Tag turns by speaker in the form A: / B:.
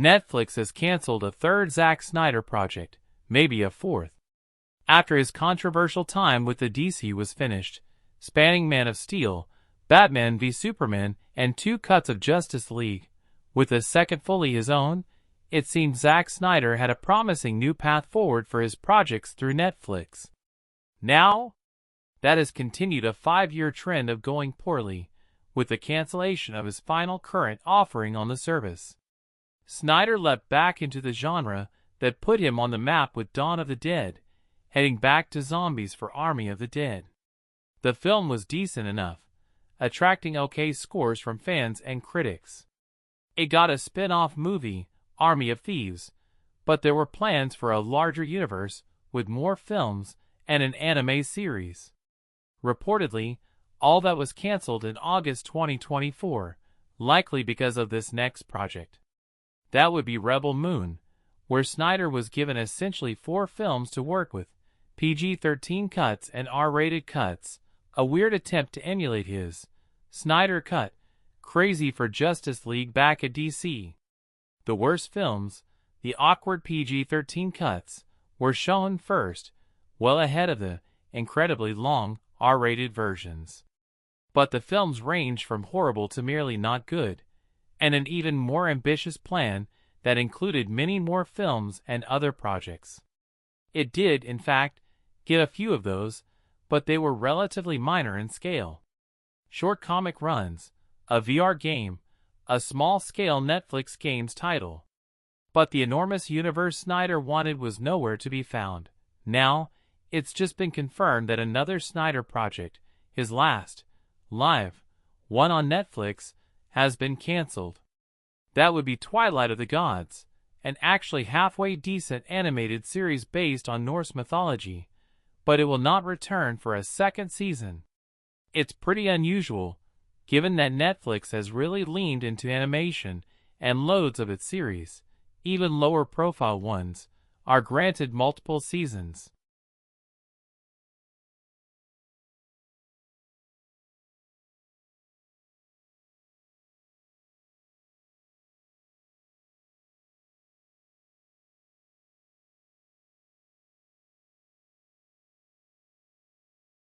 A: Netflix has canceled a third Zack Snyder project, maybe a fourth. After his controversial time with the DC was finished, spanning Man of Steel, Batman v Superman, and 2 cuts of Justice League, with a second fully his own, it seemed Zack Snyder had a promising new path forward for his projects through Netflix. Now, that has continued a 5-year trend of going poorly, with the cancellation of his final current offering on the service. Snyder leapt back into the genre that put him on the map with Dawn of the Dead, heading back to zombies for Army of the Dead. The film was decent enough, attracting okay scores from fans and critics. It got a spin-off movie, Army of Thieves, but there were plans for a larger universe with more films and an anime series. Reportedly, all that was cancelled in August 2024, likely because of this next project. That would be Rebel Moon, where Snyder was given essentially 4 films to work with, PG-13 cuts and R-rated cuts, a weird attempt to emulate his Snyder Cut, crazy for Justice League back at DC. The worst films, the awkward PG-13 cuts, were shown first, well ahead of the incredibly long R-rated versions. But the films ranged from horrible to merely not good, and an even more ambitious plan that included many more films and other projects. It did, in fact, get a few of those, but they were relatively minor in scale. Short comic runs, a VR game, a small-scale Netflix games title. But the enormous universe Snyder wanted was nowhere to be found. Now, it's just been confirmed that another Snyder project, his last, live, one on Netflix, has been cancelled. That would be Twilight of the Gods, an actually halfway decent animated series based on Norse mythology, but it will not return for a second season. It's pretty unusual, given that Netflix has really leaned into animation and loads of its series, even lower-profile ones, are granted multiple seasons.